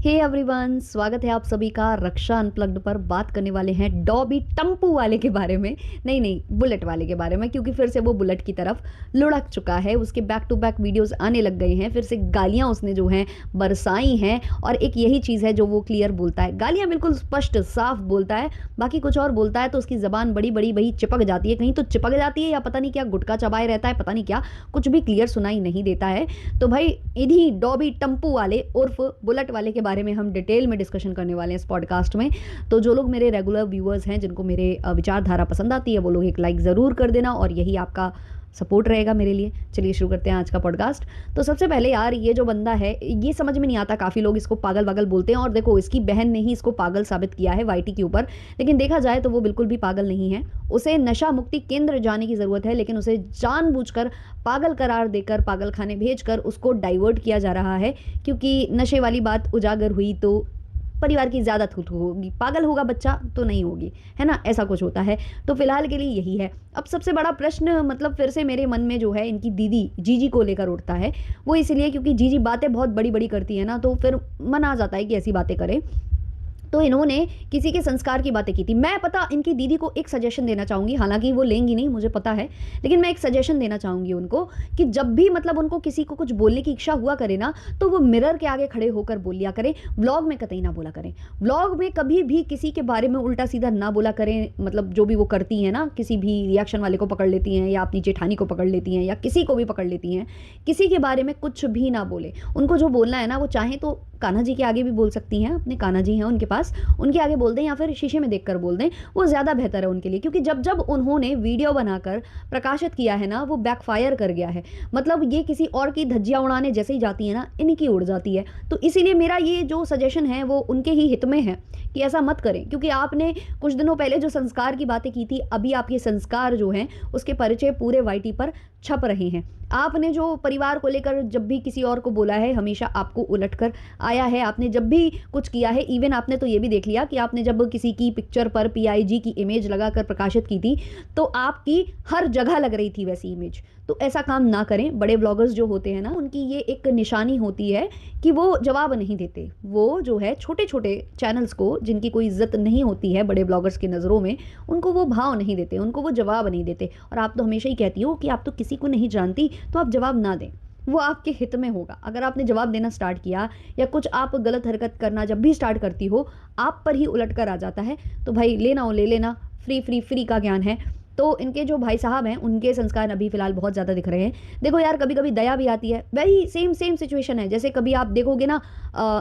Hey everyone, स्वागत है आप सभी का रक्षा अनप्लग्ड पर। बात करने वाले हैं डॉबी टम्पू वाले के बारे में। नहीं, बुलेट वाले के बारे में, क्योंकि फिर से वो बुलेट की तरफ लुढ़क चुका है। उसके बैक टू बैक वीडियोस आने लग गए हैं। फिर से गालियां उसने जो हैं बरसाई हैं, और एक यही चीज़ है जो वो क्लियर बोलता है। गालियां बिल्कुल स्पष्ट साफ बोलता है, बाकी कुछ और बोलता है तो उसकी ज़बान बड़ी बड़ी वही चिपक जाती है। कहीं तो चिपक जाती है या पता नहीं क्या गुटका चबाए रहता है, पता नहीं क्या, कुछ भी क्लियर सुनाई नहीं देता है। तो भाई इन्हीं डॉबी टम्पू वाले उर्फ बुलेट वाले के बारे में हम डिटेल में डिस्कशन करने वाले हैं इस पॉडकास्ट में। तो जो लोग मेरे रेगुलर व्यूअर्स हैं, जिनको मेरे विचारधारा पसंद आती है, वो लोग एक लाइक ज़रूर कर देना, और यही आपका सपोर्ट रहेगा मेरे लिए। चलिए शुरू करते हैं आज का पॉडकास्ट। तो सबसे पहले यार, ये जो बंदा है ये समझ में नहीं आता। काफ़ी लोग इसको पागल वागल बोलते हैं, और देखो इसकी बहन ने ही इसको पागल साबित किया है वाईटी के ऊपर। लेकिन देखा जाए तो वो बिल्कुल भी पागल नहीं है। उसे नशा मुक्ति केंद्र जाने की ज़रूरत है, लेकिन उसे जानबूझकर पागल करार देकर, पागल खाने भेजकर उसको डाइवर्ट किया जा रहा है। क्योंकि नशे वाली बात उजागर हुई तो परिवार की ज़्यादा थू थू होगी, पागल होगा बच्चा तो नहीं होगी, है ना, ऐसा कुछ होता है। तो फिलहाल के लिए यही है। अब सबसे बड़ा प्रश्न मतलब फिर से मेरे मन में जो है इनकी दीदी जीजी को लेकर उठता है। वो इसलिए क्योंकि जीजी बातें बहुत बड़ी बड़ी करती है ना, तो फिर मन आ जाता है कि ऐसी बातें करे। तो इन्होंने किसी के संस्कार की बातें की थी। मैं पता इनकी दीदी को एक सजेशन देना चाहूँगी, हालांकि वो लेंगी नहीं मुझे पता है, लेकिन मैं एक सजेशन देना चाहूँगी उनको कि जब भी मतलब उनको किसी को कुछ बोलने की इच्छा हुआ करे ना, तो वो मिरर के आगे खड़े होकर बोल लिया करें। व्लॉग में कतई ना बोला करें। व्लॉग में कभी भी किसी के बारे में उल्टा सीधा ना बोला करें। मतलब जो भी वो करती हैं ना, किसी भी रिएक्शन वाले को पकड़ लेती हैं, या अपनी जेठानी को पकड़ लेती हैं, या किसी को भी पकड़ लेती हैं, किसी के बारे में कुछ भी ना बोले। उनको जो बोलना है ना, वो चाहे तो कान्हा जी के आगे भी बोल सकती हैं, अपने कान्हा जी हैं उनके पास, उनके आगे बोल दें, या फिर शीशे में देखकर बोल दें। वो ज़्यादा बेहतर है उनके लिए, क्योंकि जब जब उन्होंने वीडियो बनाकर प्रकाशित किया है ना, वो बैकफायर कर गया है। मतलब ये किसी और की धज्जियाँ उड़ाने जैसे ही जाती है ना, इनकी उड़ जाती है। तो इसीलिए मेरा ये जो सजेशन है वो उनके ही हित में है कि ऐसा मत करें। क्योंकि आपने कुछ दिनों पहले जो संस्कार की बातें की थी, अभी आपके संस्कार जो हैं उसके परिचय पूरे वाईटी पर छप रहे हैं। आपने जो परिवार को लेकर जब भी किसी और को बोला है, हमेशा आपको उलट कर आया है। आपने जब भी कुछ किया है, इवन आपने तो ये भी देख लिया कि आपने जब किसी की पिक्चर पर पीआईजी की इमेज लगाकर प्रकाशित की थी, तो आपकी हर जगह लग रही थी वैसी इमेज। तो ऐसा काम ना करें। बड़े ब्लॉगर्स जो होते हैं ना, उनकी ये एक निशानी होती है कि वो जवाब नहीं देते। वो जो है छोटे छोटे चैनल्स को, जिनकी कोई इज्जत नहीं होती है बड़े ब्लॉगर्स की नज़रों में, उनको वो भाव नहीं देते, उनको वो जवाब नहीं देते। और आप तो हमेशा ही कहती हो कि आप तो किसी को नहीं जानती, तो आप जवाब ना दें, वो आपके हित में होगा। अगर आपने जवाब देना स्टार्ट किया, या कुछ आप गलत हरकत करना जब भी स्टार्ट करती हो, आप पर ही उलट कर आ जाता है। तो भाई लेना हो ले लेना, फ्री का ज्ञान है। तो इनके जो भाई साहब हैं, उनके संस्कार अभी फ़िलहाल बहुत ज़्यादा दिख रहे हैं। देखो यार, कभी कभी दया भी आती है। वही सेम सिचुएशन है। जैसे कभी आप देखोगे ना,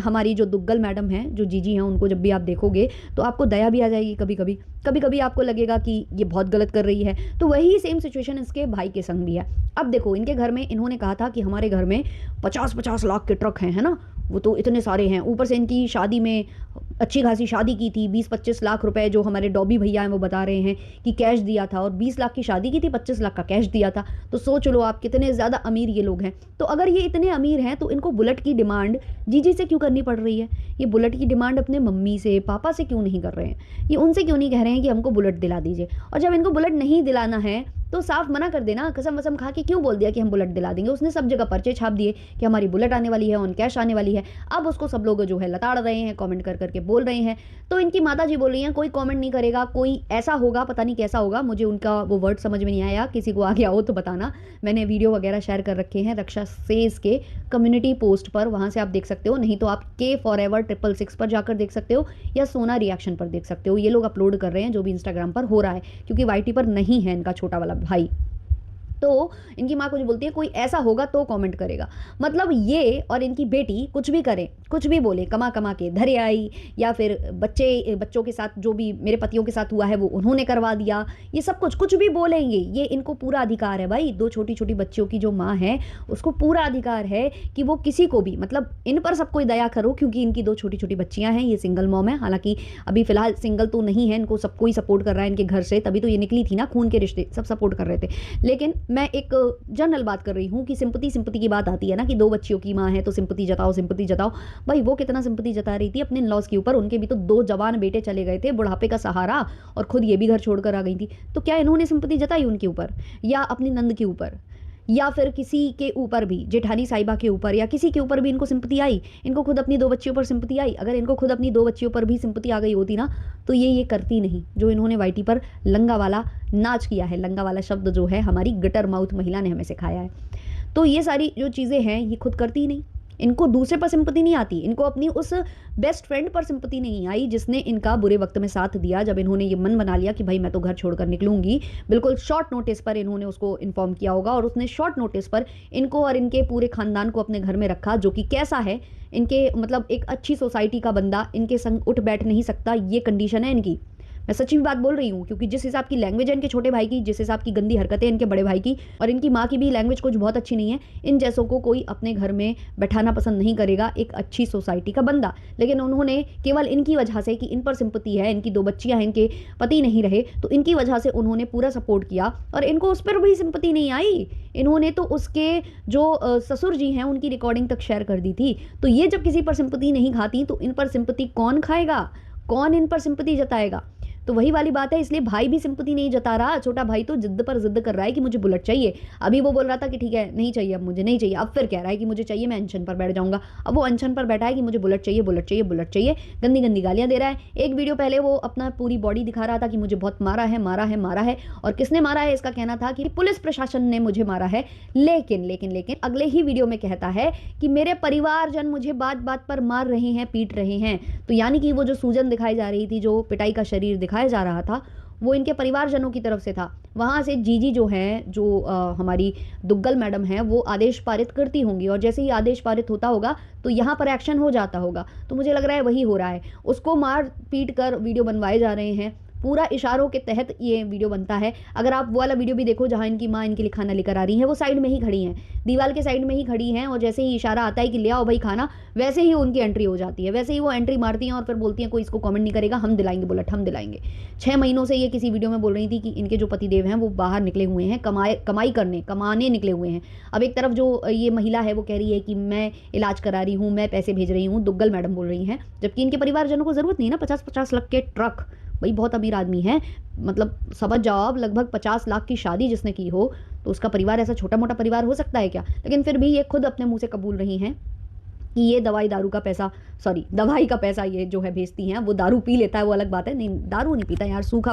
हमारी जो दुग्गल मैडम हैं, जो जीजी हैं, उनको जब भी आप देखोगे तो आपको दया भी आ जाएगी। कभी कभी आपको लगेगा कि ये बहुत गलत कर रही है। तो वही सेम सिचुएशन इसके भाई के संग भी है। अब देखो, इनके घर में इन्होंने कहा था कि हमारे घर में 50-50 लाख के ट्रक हैं, है ना, वो तो इतने सारे हैं। ऊपर से इनकी शादी में अच्छी खासी शादी की थी। 20-25 लाख रुपए जो हमारे डॉबी भैया हैं वो बता रहे हैं कि कैश दिया था, और 20 लाख की शादी की थी, 25 लाख का कैश दिया था। तो सोच लो आप कितने ज़्यादा अमीर ये लोग हैं। तो अगर ये इतने अमीर हैं, तो इनको बुलेट की डिमांड जीजी से क्यों करनी पड़ रही है? ये बुलेट की डिमांड अपने मम्मी से, पापा से क्यों नहीं कर रहे हैं? ये उनसे क्यों नहीं कह रहे हैं कि हमको बुलेट दिला दीजिए? और जब इनको बुलेट नहीं दिलाना है तो साफ मना कर देना। कसम वसम खा के क्यों बोल दिया कि हम बुलेट दिला देंगे? उसने सब जगह पर्चे छाप दिए कि हमारी बुलेट आने वाली है, ऑन कैश आने वाली है। अब उसको सब लोग जो है लताड़ रहे हैं, कमेंट कर करके बोल रहे हैं। तो इनकी माता जी बोल रही हैं कोई कमेंट नहीं करेगा, कोई ऐसा होगा, पता नहीं कैसा होगा, मुझे उनका वो वर्ड समझ में नहीं आया। किसी को आ गया हो तो बताना। मैंने वीडियो वगैरह शेयर कर रखे हैं रक्षा सेज के कम्युनिटी पोस्ट पर, वहाँ से आप देख सकते हो। नहीं तो आप K4Ever666 पर जाकर देख सकते हो, या सोना रिएक्शन पर देख सकते हो। ये लोग अपलोड कर रहे हैं जो भी इंस्टाग्राम पर हो रहा है, क्योंकि वाईटी पर नहीं है इनका छोटा वाला भाई। तो इनकी माँ कुछ बोलती है कोई ऐसा होगा तो कमेंट करेगा। मतलब ये और इनकी बेटी कुछ भी करें, कुछ भी बोले, कमा कमा के धरे आई, या फिर बच्चों के साथ जो भी मेरे पतियों के साथ हुआ है वो उन्होंने करवा दिया, ये सब कुछ भी बोलेंगे। ये इनको पूरा अधिकार है भाई। 2 छोटी छोटी बच्चियों की जो माँ है, उसको पूरा अधिकार है कि वो किसी को भी, मतलब इन पर सब कोई दया करो, क्योंकि इनकी 2 छोटी छोटी बच्चियाँ हैं। ये सिंगल मॉम है, हालांकि अभी फिलहाल सिंगल तो नहीं है, इनको सबको ही सपोर्ट कर रहा है इनके घर से, तभी तो ये निकली थी ना, खून के रिश्ते सब सपोर्ट कर रहे थे। लेकिन मैं एक जनरल बात कर रही हूँ कि सिंपति की बात आती है ना, कि 2 बच्चियों की माँ है तो सिंपति जताओ। भाई वो कितना सिंपति जता रही थी अपने इन-लॉज के ऊपर। उनके भी तो 2 जवान बेटे चले गए थे, बुढ़ापे का सहारा, और खुद ये भी घर छोड़कर आ गई थी। तो क्या इन्होंने सिंपति जताई उनके ऊपर, या अपनी नंद के ऊपर? या फिर किसी के ऊपर भी, जेठानी साहिबा के ऊपर या किसी के ऊपर भी इनको सिंपैथी आई, इनको खुद अपनी 2 बच्चियों पर सिंपैथी आई, अगर इनको खुद अपनी 2 बच्चियों पर भी सिंपैथी आ गई होती ना, तो ये करती नहीं जो इन्होंने वाईटी पर लंगा वाला नाच किया है। लंगा वाला शब्द जो है हमारी गटर माउथ महिला ने हमें सिखाया है। तो ये सारी जो चीज़ें हैं ये खुद करती ही नहीं, इनको दूसरे पर सिंपैथी नहीं आती, इनको अपनी उस बेस्ट फ्रेंड पर सिंपैथी नहीं आई जिसने इनका बुरे वक्त में साथ दिया। जब इन्होंने ये मन बना लिया कि भाई मैं तो घर छोड़कर निकलूंगी, बिल्कुल शॉर्ट नोटिस पर इन्होंने उसको इन्फॉर्म किया होगा और उसने शॉर्ट नोटिस पर इनको और इनके पूरे खानदान को अपने घर में रखा, जो कि कैसा है, इनके मतलब एक अच्छी सोसाइटी का बंदा इनके संग उठ बैठ नहीं सकता, ये कंडीशन है इनकी। मैं सच्ची बात बोल रही हूँ, क्योंकि जिस हिसाब की लैंग्वेज है इनके छोटे भाई की, जिस हिसाब की गंदी हरकतें इनके बड़े भाई की, और इनकी माँ की भी लैंग्वेज कुछ बहुत अच्छी नहीं है। इन जैसों को कोई अपने घर में बैठाना पसंद नहीं करेगा, एक अच्छी सोसाइटी का बंदा। लेकिन उन्होंने केवल इनकी वजह से, कि इन पर सिंपैथी है, इनकी 2 बच्चियां हैं, इनके पति नहीं रहे, तो इनकी वजह से उन्होंने पूरा सपोर्ट किया और इनको उस पर भी सिंपैथी नहीं आई। इन्होंने तो उसके जो ससुर जी हैं उनकी रिकॉर्डिंग तक शेयर कर दी थी। तो ये जब किसी पर सिंपैथी नहीं खाती तो इन पर सिंपैथी कौन खाएगा, कौन इन पर सिंपैथी जताएगा? तो वही वाली बात है, इसलिए भाई भी सिंपैथी नहीं जता रहा। छोटा भाई तो जिद्द पर जिद्द कर रहा है कि मुझे बुलेट चाहिए। अभी वो बोल रहा था कि ठीक है नहीं चाहिए, अब मुझे नहीं चाहिए, अब फिर कह रहा है कि मुझे चाहिए, मैं अनशन पर बैठ जाऊंगा। अब वो अनशन पर बैठा है कि मुझे बुलेट चाहिए, बुलेट चाहिए, बुलेट चाहिए, गंदी गंदी गालियां दे रहा है। एक वीडियो पहले वो अपना पूरी बॉडी दिखा रहा था कि मुझे बहुत मारा है, मारा है, मारा है, और किसने मारा है इसका कहना था कि पुलिस प्रशासन ने मुझे मारा है। लेकिन लेकिन लेकिन अगले ही वीडियो में कहता है कि मेरे परिवारजन मुझे बात बात पर मार रहे हैं, पीट रहे हैं। तो यानी कि वो जो सूजन दिखाई जा रही थी, जो पिटाई का शरीर दिखाया जा रहा था, वो इनके परिवारजनों की तरफ से था। वहाँ से जीजी जो हैं, जो हमारी दुग्गल मैडम हैं, वो आदेश पारित करती होंगी, और जैसे ही आदेश पारित होता होगा तो यहाँ पर एक्शन हो जाता होगा। तो मुझे लग रहा है वही हो रहा है, उसको मार पीट कर वीडियो बनवाए जा रहे हैं, पूरा इशारों के तहत ये वीडियो बनता है। अगर आप वो वाला वीडियो भी देखो जहाँ इनकी माँ इनके लिए खाना लेकर आ रही है, वो साइड में ही खड़ी हैं, दीवार के साइड में ही खड़ी हैं, और जैसे ही इशारा आता है कि ले आओ भाई खाना, वैसे ही उनकी एंट्री हो जाती है। वैसे ही वो एंट्री मारती हैं और फिर बोलती हैं कोई इसको कमेंट नहीं करेगा, हम दिलाएंगे बुलेट, हम दिलाएंगे। 6 महीनों से ये किसी वीडियो में बोल रही थी कि इनके जो पतिदेव हैं वो बाहर निकले हुए हैं, कमाई करने, कमाने निकले हुए हैं। अब एक तरफ जो ये महिला है वो कह रही है कि मैं इलाज करा रही हूँ, मैं पैसे भेज रही हूँ, दुग्गल मैडम बोल रही हैं, जबकि इनके परिवारजनों को ज़रूरत नहीं ना 50-50 लाख के ट्रक। भाई बहुत अमीर आदमी है, मतलब समझ जाओ आप, लगभग 50 लाख की शादी जिसने की हो, तो उसका परिवार ऐसा छोटा मोटा परिवार हो सकता है क्या? लेकिन फिर भी ये खुद अपने मुंह से कबूल रही हैं कि ये दवाई का पैसा ये जो है भेजती हैं। वो दारू पी लेता है वो अलग बात है, नहीं दारू नहीं पीता यार, सूखा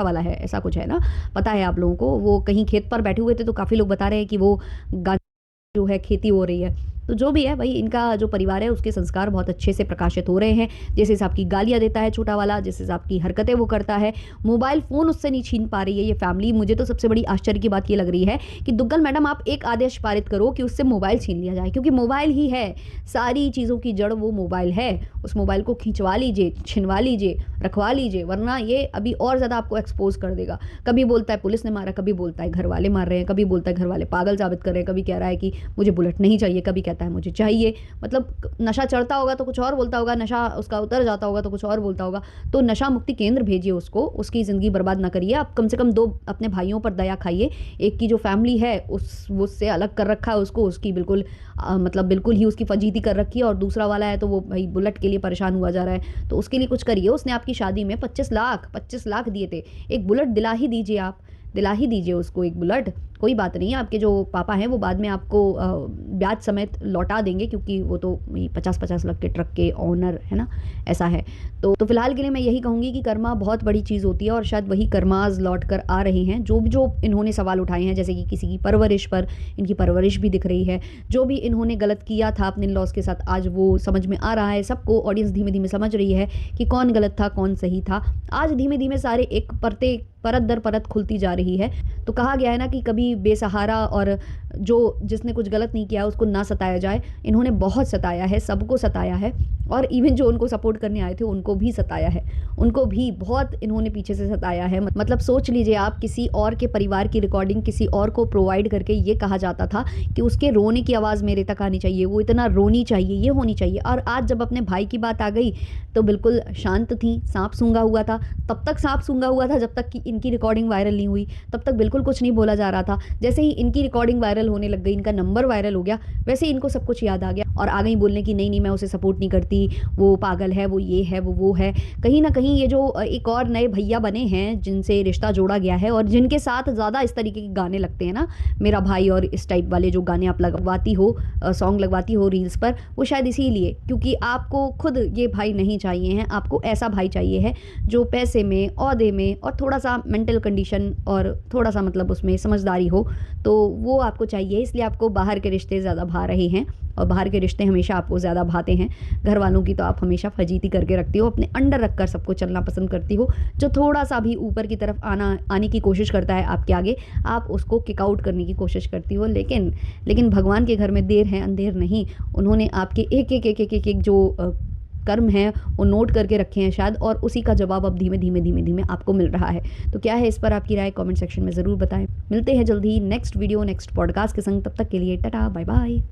वाला है, ऐसा कुछ है ना, पता है आप लोगों को। वो कहीं खेत पर बैठे हुए थे तो काफ़ी लोग बता रहे हैं कि वो जो है खेती हो रही है। तो जो भी है भाई, इनका जो परिवार है उसके संस्कार बहुत अच्छे से प्रकाशित हो रहे हैं। जिस हिसाब की गालियां देता है छोटा वाला, जिस हिसाब की हरकतें वो करता है, मोबाइल फ़ोन उससे नहीं छीन पा रही है ये फैमिली। मुझे तो सबसे बड़ी आश्चर्य की बात ये लग रही है कि दुग्गल मैडम आप एक आदेश पारित करो कि उससे मोबाइल छीन लिया जाए, क्योंकि मोबाइल ही है सारी चीज़ों की जड़, वो मोबाइल है। उस मोबाइल को खिंचवा लीजिए, छिनवा लीजिए, रखवा लीजिए, वरना ये अभी और ज़्यादा आपको एक्सपोज कर देगा। कभी बोलता है पुलिस ने मारा, कभी बोलता है घर वाले मार रहे हैं, कभी बोलता है घर वाले पागल साबित कर रहे हैं, कभी कह रहा है कि मुझे बुलेट नहीं चाहिए, कभी कहता है मुझे चाहिए। मतलब नशा चढ़ता होगा तो कुछ और बोलता होगा, नशा उसका उतर जाता होगा तो कुछ और बोलता होगा। तो नशा मुक्ति केंद्र भेजिए उसको, उसकी ज़िंदगी बर्बाद ना करिए। आप कम से कम 2 अपने भाइयों पर दया खाइए। एक की जो फैमिली है उससे अलग कर रखा है उसको, उसकी बिल्कुल मतलब बिल्कुल ही उसकी फजीती कर रखी है, और दूसरा वाला है तो वो भाई बुलेट के लिए परेशान हुआ जा रहा है, तो उसके लिए कुछ करिए। उसने आपकी शादी में 25 लाख दिए थे, एक बुलेट दिला ही दीजिए, आप दिला ही दीजिए उसको एक बुलेट। कोई बात नहीं है, आपके जो पापा हैं वो बाद में आपको ब्याज समेत लौटा देंगे, क्योंकि वो तो 50-50 लाख के ट्रक के ओनर है ना, ऐसा है। तो फिलहाल के लिए मैं यही कहूँगी कि कर्मा बहुत बड़ी चीज़ होती है, और शायद वही कर्माज लौट कर आ रहे हैं। जो इन्होंने सवाल उठाए हैं, जैसे कि किसी की परवरिश पर, इनकी परवरिश भी दिख रही है। जो भी इन्होंने गलत किया था अपने लॉस के साथ, आज वो समझ में आ रहा है सबको। ऑडियंस धीमे धीमे समझ रही है कि कौन गलत था, कौन सही था। आज धीमे धीमे सारे एक परत दर परत खुलती जा रही है। तो कहा गया है ना कि कभी बेसहारा और जिसने कुछ गलत नहीं किया उसको ना सताया जाए। इन्होंने बहुत सताया है, सबको सताया है, और इवन जो उनको सपोर्ट करने आए थे उनको भी सताया है, उनको भी बहुत इन्होंने पीछे से सताया है। मतलब सोच लीजिए आप, किसी और के परिवार की रिकॉर्डिंग किसी और को प्रोवाइड करके ये कहा जाता था कि उसके रोने की आवाज़ मेरे तक आनी चाहिए, वो इतना रोनी चाहिए, ये होनी चाहिए। और आज जब अपने भाई की बात आ गई तो बिल्कुल शांत थी, सांप सूंघा हुआ था। तब तक सांप सूंघा हुआ था जब तक कि इनकी रिकॉर्डिंग वायरल नहीं हुई, तब तक बिल्कुल कुछ नहीं बोला जा रहा था। जैसे ही इनकी रिकॉर्डिंग वायरल होने लग गई, इनका नंबर वायरल हो गया, वैसे ही इनको सब कुछ याद आ गया और आ गई बोलने की नहीं मैं उसे सपोर्ट नहीं करती, कि वो पागल है, वो ये है, वो है। कहीं न कहीं ये जो एक और नए भैया बने हैं जिनसे रिश्ता जोड़ा गया है और जिनके साथ ज़्यादा इस तरीके के गाने लगते हैं ना, मेरा भाई और इस टाइप वाले जो गाने आप लगवाती हो, सॉन्ग लगवाती हो रील्स पर, वो शायद इसीलिए, क्योंकि आपको खुद ये भाई नहीं चाहिए हैं, आपको ऐसा भाई चाहिए है जो पैसे में, ओहदे में और थोड़ा-सा मेंटल कंडीशन और थोड़ा-सा मतलब उसमें समझदारी हो, तो वो आपको चाहिए। इसलिए आपको बाहर के रिश्ते ज़्यादा भा रहे हैं और बाहर के रिश्ते हमेशा आपको ज़्यादा भाते हैं। घर वालों की तो आप हमेशा फजीती करके रखती हो, अपने अंडर रखकर सबको चलना पसंद करती हो। जो थोड़ा-सा भी ऊपर की तरफ आने की कोशिश करता है आपके आगे, आप उसको किक आउट करने की कोशिश करती हो। लेकिन भगवान के घर में देर है अंधेर नहीं। उन्होंने आपके एक-एक जो कर्म हैं वो नोट करके रखे हैं शायद, और उसी का जवाब अब धीमे-धीमे आपको मिल रहा है। तो क्या है इस पर आपकी राय कमेंट सेक्शन में ज़रूर बताएँ। मिलते हैं जल्द ही नेक्स्ट वीडियो, नेक्स्ट पॉडकास्ट के संग। तब तक के लिए टाटा, बाय बाय।